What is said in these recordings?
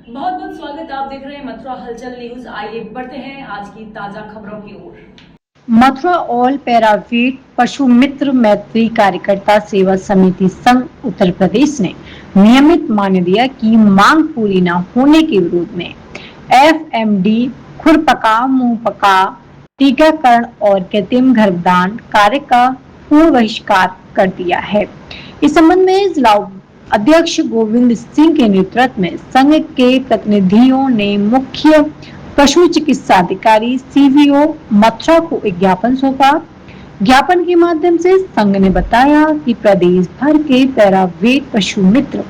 बहुत बहुत स्वागत। आप देख रहे हैं मथुरा हलचल न्यूज। आइए बढ़ते हैं आज की ताजा खबरों की ओर। मथुरा ऑल पैरावीट पशु मित्र मैत्री कार्यकर्ता सेवा समिति संघ उत्तर प्रदेश ने नियमित मानदेय की मांग पूरी न होने के विरोध में FMD खुरपका मुंहपका टीकाकरण और कृत्रिम गर्भधान कार्य का पूर्ण बहिष्कार कर दिया है। इस संबंध में जिला अध्यक्ष गोविंद सिंह के नेतृत्व में संघ के प्रतिनिधियों ने मुख्य पशु चिकित्सा अधिकारी CVO मथुरा को एक ज्ञापन सौंपा। ज्ञापन के माध्यम से संघ ने बताया कि प्रदेश भर के पैरावेट पशु मित्र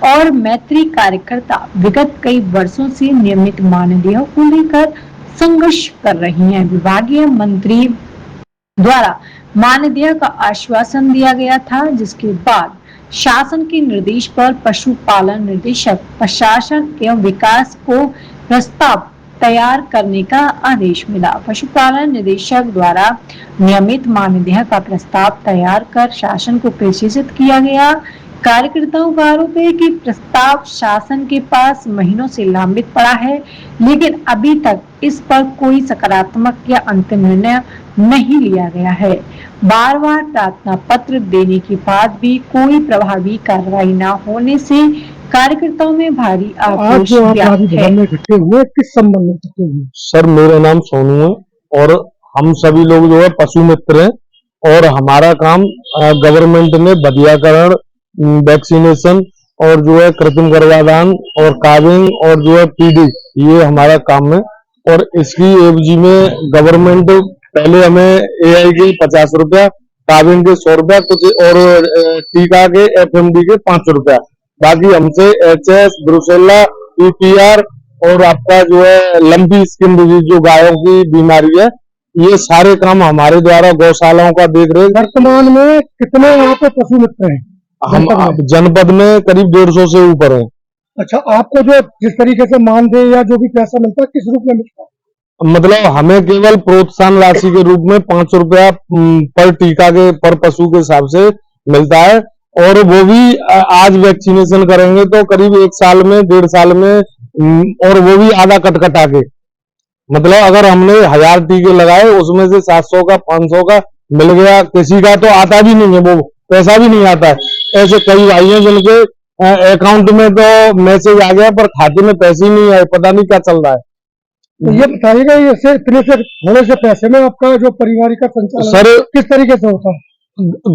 और मैत्री कार्यकर्ता विगत कई वर्षों से नियमित मानदेय को लेकर संघर्ष कर रही हैं। विभागीय मंत्री द्वारा मानदेय का आश्वासन दिया गया था, जिसके बाद शासन के निर्देश पर पशुपालन निदेशक प्रशासन एवं विकास को प्रस्ताव तैयार करने का आदेश मिला। पशुपालन निदेशक द्वारा नियमित मानदेय का प्रस्ताव तैयार कर शासन को प्रेषित किया गया। कार्यकर्ताओं का आरोप है कि प्रस्ताव शासन के पास महीनों से लंबित पड़ा है, लेकिन अभी तक इस पर कोई सकारात्मक या अंतिम निर्णय नहीं लिया गया है। बार बार प्रार्थना पत्र देने के बाद भी कोई प्रभावी कार्रवाई न होने से कार्यकर्ताओं में भारी आक्रोश इकट्ठे हुए किस संबंध में इकट्ठे हुए? सर, मेरा नाम सोनू है और हम सभी लोग जो है पशु मित्र हैं और हमारा काम गवर्नमेंट ने बधियाकरण, वैक्सीनेशन और जो है कृत्रिम गर्भाधान और काविंग और जो है PD, ये हमारा काम है। और इसकी एवजी में गवर्नमेंट पहले हमें AI के 50 रुपया, काविंग के 100 रुपया कुछ और टीका के FMD के 500 रुपया, बाकी हमसे HS, ब्रुसेला, PPR और आपका जो है लंबी स्किन डिजीज जो गायों की बीमारी है, ये सारे काम हमारे द्वारा गौशालाओं का देख रेख। वर्तमान में कितने यहाँ पे पशु मित्र हैं? हम जनपद में करीब 150 से ऊपर है। अच्छा, आपको जो जिस तरीके से मानदेय या जो भी पैसा मिलता है किस रूप में मिलता है? मतलब हमें केवल प्रोत्साहन राशि के रूप में 500 रुपया पर टीका के पर पशु के हिसाब से मिलता है, और वो भी आज वैक्सीनेशन करेंगे तो करीब 1 साल में, 1.5 साल में, और वो भी आधा कटा के, मतलब अगर हमने 1000 टीके लगाए उसमें से 700 का 500 का मिल गया, किसी का तो आता भी नहीं है, वो पैसा भी नहीं आता है। ऐसे कई भाई हैं जिनके अकाउंट में तो मैसेज आ गया पर खाते में पैसे ही नहीं आए, पता नहीं क्या चल रहा है। तो ये बताइएगा, इससे इतने से थोड़े से पैसे में आपका जो पारिवारिक का संचालन सर किस तरीके से होता है?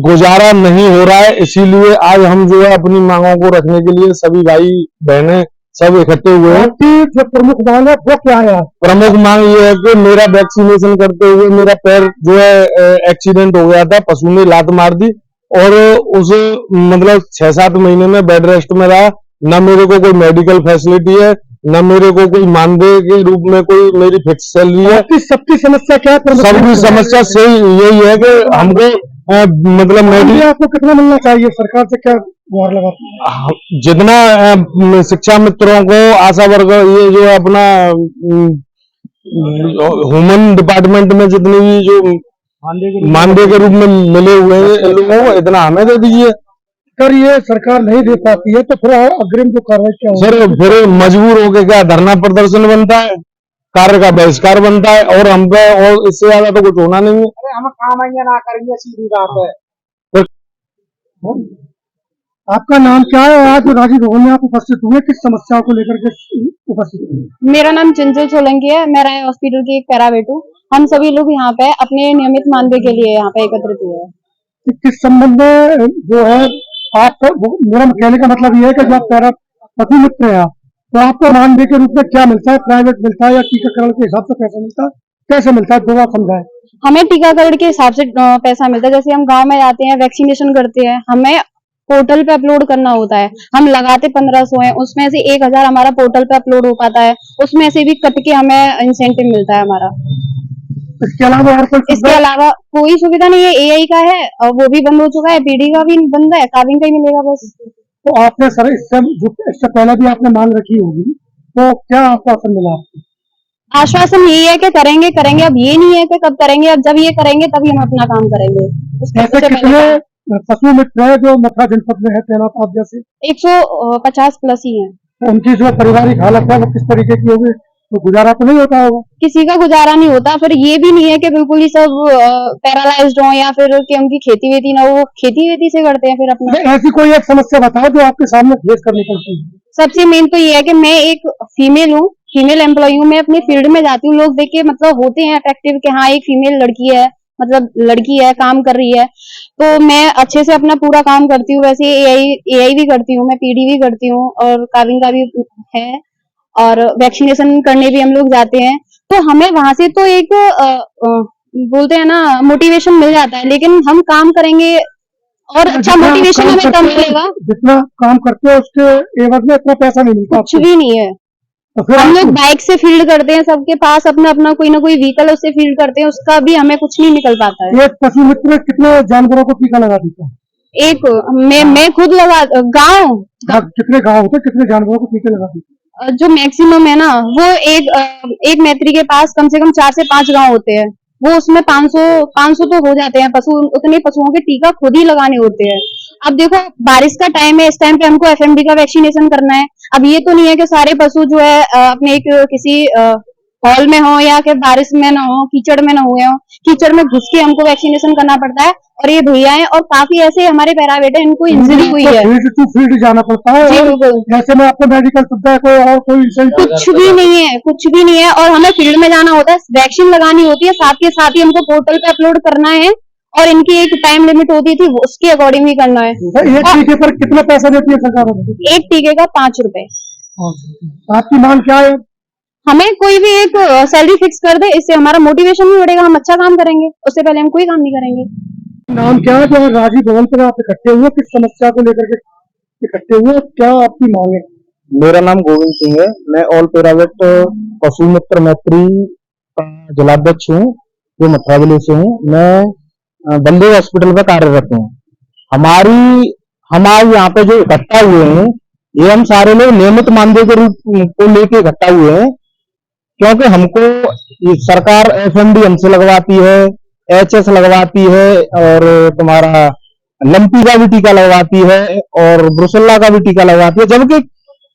गुजारा नहीं हो रहा है, इसीलिए आज हम जो है अपनी मांगों को रखने के लिए सभी भाई बहनें सब इकट्ठे हुए हैं। जो प्रमुख मांग है वो क्या है? प्रमुख मांग ये है कि मेरा वैक्सीनेशन करते हुए मेरा पैर जो है एक्सीडेंट हो गया था, पशु ने लात मार दी और उस मतलब 6-7 महीने में बेड रेस्ट में रहा। न मेरे को कोई मेडिकल फैसिलिटी है, न मेरे को कोई मानदेय के रूप में कोई मेरी फिक्स सैलरी है। सबकी समस्या क्या है? सबकी समस्या सही यही है कि हमको मतलब मेडिकल आपको कितना मिलना चाहिए? सरकार से क्या गुहार लगाती है? जितना शिक्षा मित्रों को, आशा वर्कर, ये जो है अपना ह्यूमन डिपार्टमेंट में जितने भी जो मानदेय के रूप में मिले हुए हैं लोगों को, इतना हमें दे दीजिए। अगर ये सरकार नहीं दे पाती है तो फिर अग्रिम जो कार्रवाई क्या होगी? सर फिर मजबूर होकर क्या धरना प्रदर्शन बनता है, कार्य का बहिष्कार बनता है, और हम पे और इससे ज्यादा तो कुछ होना नहीं है। अरे हम काम ना करेंगे, सीधी बात है। आपका नाम क्या है? आज राजीव भवन में आप उपस्थित हुए, किस समस्याओं को लेकर के उपस्थित हुए? मेरा नाम चंचल सोलंकी है, मैं राय हॉस्पिटल की एक पैरावेट हूँ। हम सभी लोग यहाँ पे अपने नियमित मानदेय के लिए यहाँ पे एकत्रित हुए हैं। किस संबंध में जो है आप, मेरा कहने का मतलब ये है कि जो आप पैरा पशु मित्र हैं तो आपको मानदेय के रूप में क्या मिलता है? प्राइवेट मिलता है या टीकाकरण के हिसाब से पैसा मिलता है? कैसे मिलता है, दो बात समझाए। हमें टीकाकरण के हिसाब से पैसा मिलता है। जैसे हम गांव में जाते हैं, वैक्सीनेशन करते हैं, हमें पोर्टल पे अपलोड करना होता है। हम लगाते 1500 है, उसमें से 1000 हमारा पोर्टल पे अपलोड हो पाता है, उसमें से भी कट के हमें इंसेंटिव मिलता है हमारा। इसके अलावा कोई सुविधा नहीं है। AI का है और वो भी बंद हो चुका है, PD का भी बंद है, काविंग का ही मिलेगा बस। तो आपने सर इससे पहले भी आपने मांग रखी होगी, तो क्या आश्वासन मिला आपको? आश्वासन यही है कि करेंगे करेंगे, अब ये नहीं है कि कब करेंगे, अब जब ये करेंगे तभी हम अपना काम करेंगे। ऐसे कितने पशु मित्र है जो मथुरा जनपद में है तैनात आप जैसे? 150 प्लस ही है। उनकी जो पारिवारिक हालत है वो किस तरीके की होगी, तो गुजारा तो नहीं होता होगा। किसी का गुजारा नहीं होता। फिर ये भी नहीं है कि बिल्कुल ही सब पैरालाइज्ड हो या फिर कि उनकी खेती वेती ना हो, वो खेती वेती से करते हैं फिर अपना। ऐसी कोई एक समस्या बताओ जो आपके सामने फेस करनी पड़ती है। सबसे मेन तो ये है कि मैं एक फीमेल हूँ, फीमेल एम्प्लॉय हूँ, मैं अपनी फील्ड में जाती हूँ, लोग देख के मतलब होते हैं अट्रैक्टिव कि हाँ एक फीमेल लड़की है, मतलब लड़की है, काम कर रही है, तो मैं अच्छे से अपना पूरा काम करती हूँ। वैसे एआई भी करती हूँ, मैं पीडी भी करती हूँ और कार्विंग का भी है, और वैक्सीनेशन करने भी हम लोग जाते हैं। तो हमें वहां से तो एक बोलते हैं ना मोटिवेशन मिल जाता है, लेकिन हम काम करेंगे और अच्छा मोटिवेशन हमें कम मिलेगा। जितना काम करते हो उसके एवज में इतना पैसा नहीं मिलता, कुछ भी नहीं है। तो फिर हम लोग बाइक से फील्ड करते हैं, सबके पास अपना अपना कोई ना कोई व्हीकल है, उससे फील्ड करते हैं, उसका भी हमें कुछ नहीं निकल पाता है। एक पशु मित्र कितने जानवरों को टीका लगा देता है? एक मैं खुद लगा गांव कितने गाँव होते हैं, कितने जानवरों को टीके लगा देते हैं? जो मैक्सिमम है ना वो एक मैत्री के पास कम से कम 4 से 5 गांव होते हैं, वो उसमें 500 तो हो जाते हैं पशु, उतने पशुओं के टीका खुद ही लगाने होते हैं। अब देखो बारिश का टाइम है, इस टाइम पे हमको एफएमडी का वैक्सीनेशन करना है। अब ये तो नहीं है कि सारे पशु जो है अपने एक किसी हॉल में हो या कि बारिश में ना हो, कीचड़ में ना हुए हो, कीचड़ में घुस के हमको वैक्सीनेशन करना पड़ता है। और ये भैया है और काफी ऐसे हमारे पैरावेट है, इनको इंजरी हुई है। फील्ड टू फील्ड जाना पड़ता है। जी बिल्कुल। ऐसे में आपको मेडिकल सुविधा कोई और कोई कुछ भी नहीं है, कुछ भी नहीं है। और हमें फील्ड में जाना होता है, वैक्सीन लगानी होती है, साथ के साथ ही हमको पोर्टल पे अपलोड करना है, और इनकी एक टाइम लिमिट होती थी, उसके अकॉर्डिंग ही करना है। एक टीके पर कितना पैसा देती है सरकार? एक टीके का 5 रुपए। आपकी मांग क्या है? हमें कोई भी एक सैलरी फिक्स कर दे, इससे हमारा मोटिवेशन भी बढ़ेगा, हम अच्छा काम करेंगे, उससे पहले हम कोई काम नहीं करेंगे। नाम क्या है? जो राजीव भवन पर आप इकट्ठे हुए, किस समस्या को लेकर के इकट्ठे हुए, क्या आपकी मांग है? मेरा नाम गोविंद सिंह है। मैं ऑल पैरावेट पशु मित्र मैत्री का जिलाध्यक्ष हूँ, जो मथुरा जिले से हूँ। मैं बलदेव हॉस्पिटल में कार्यरत हूँ। हमारे यहाँ पे जो इकट्ठा हुए हैं, ये हम सारे लोग नियमित मानदेय के रूप को लेके इकट्ठा हुए हैं, क्योंकि हमको सरकार एफएमडी हमसे लगवाती है, एचएस लगवाती है, और तुम्हारा लंपी का भी टीका लगवाती है, और ब्रुसेल्ला का भी टीका लगवाती है, जबकि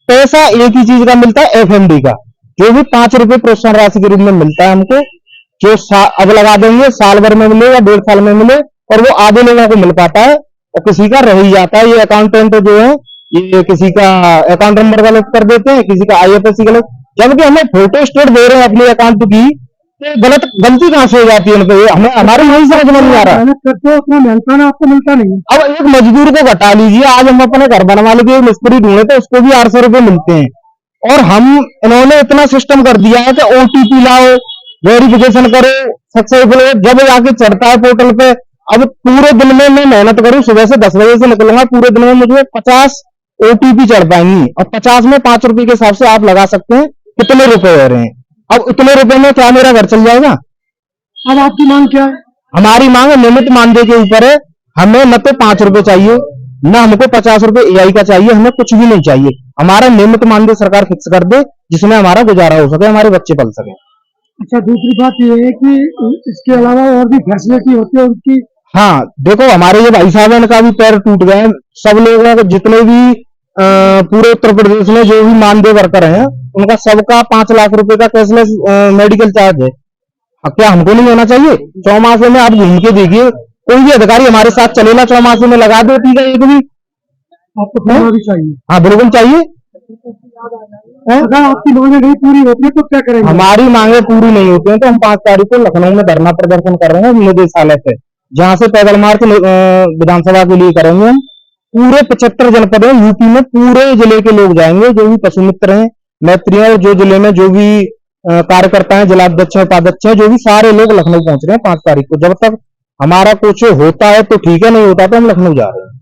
पैसा एक ही चीज का मिलता है, एफएमडी का, जो भी 5 रुपए प्रोत्साहन राशि के रूप में मिलता है हमको, जो अब लगा देंगे, साल भर में मिले या 1.5 साल में मिले, और वो आधे लोगों को मिल पाता है और किसी का रह ही जाता है। ये अकाउंटेंट जो है, ये किसी का अकाउंट नंबर गलत कर देते हैं, किसी का आईएफएससी गलत, जबकि हमें फोटो स्टेट दे रहे हैं अपने अकाउंट की, तो गलती कहां से हो जाती है उनपे? हमें हमारी नहीं समझ में नहीं आ रहा। मेहनत करते हो, उतना मेहनताना आपको मिलता नहीं। अब एक मजदूर को घटा लीजिए, आज हम अपने घर बनवा के मिस्त्री ढूंढे तो उसको भी 800 रुपए मिलते हैं, और इन्होंने इतना सिस्टम कर दिया है कि ओटीपी लाओ, वेरिफिकेशन करो, सक्सेसफुल हो, जब जाके चढ़ता है पोर्टल पे। अब पूरे दिन में मैं मेहनत करूं, सुबह से 10 बजे से निकलूंगा, पूरे दिन में मुझे 50 ओटीपी चढ़ पाएंगी, और 50 में 5 रुपए के हिसाब से आप लगा सकते हैं कितने रुपए हो रहे हैं। अब इतने रुपए में क्या मेरा घर चल जाएगा? अब आपकी मांग क्या है? हमारी मांग नियमित मानदेय के ऊपर है। हमें न तो 5 रुपए चाहिए, न हमको 50 रुपए एआई का चाहिए, हमें कुछ भी नहीं चाहिए। हमारा नियमित मानदेय सरकार फिक्स कर दे, जिसमें हमारा गुजारा हो सके, हमारे बच्चे पल सके। अच्छा, दूसरी बात ये है कि इसके अलावा और भी फैसिलिटी होती है उनकी? हाँ, देखो हमारे ये भाई साहब इनका भी पैर टूट गए हैं। सब लोगों को, जितने भी पूरे उत्तर प्रदेश में जो भी मानदेय वर्कर हैं, उनका सबका 5 लाख रुपए का कैशलेस मेडिकल चार्ज है। क्या हमको नहीं होना चाहिए? चौमासे में आप घूम के देखिए, कोई भी अधिकारी हमारे साथ चलेगा, चौमासे में लगा दो टीका एक भी। आपको करना भी चाहिए। हाँ बिल्कुल चाहिए। अगर आपकी मांगे नहीं पूरी होती है तो क्या करेंगे? हमारी मांगे पूरी नहीं होती है तो हम 5 तारीख को लखनऊ में धरना प्रदर्शन कर रहे हैं निदेशालय पे, जहां से पैदल मार्च विधानसभा के लिए करेंगे। हम पूरे 75 जनपद है यूपी में, पूरे जिले के लोग जाएंगे, जो भी पशु मित्र हैं, मैत्री हैं, और जो जिले में जो भी कार्यकर्ता हैं, जिलाध्यक्ष हैं, उपाध्यक्ष हैं, जो भी सारे लोग लखनऊ पहुंच रहे हैं 5 तारीख को। जब तक हमारा कुछ होता है तो ठीक है, नहीं होता तो हम लखनऊ जा रहे हैं।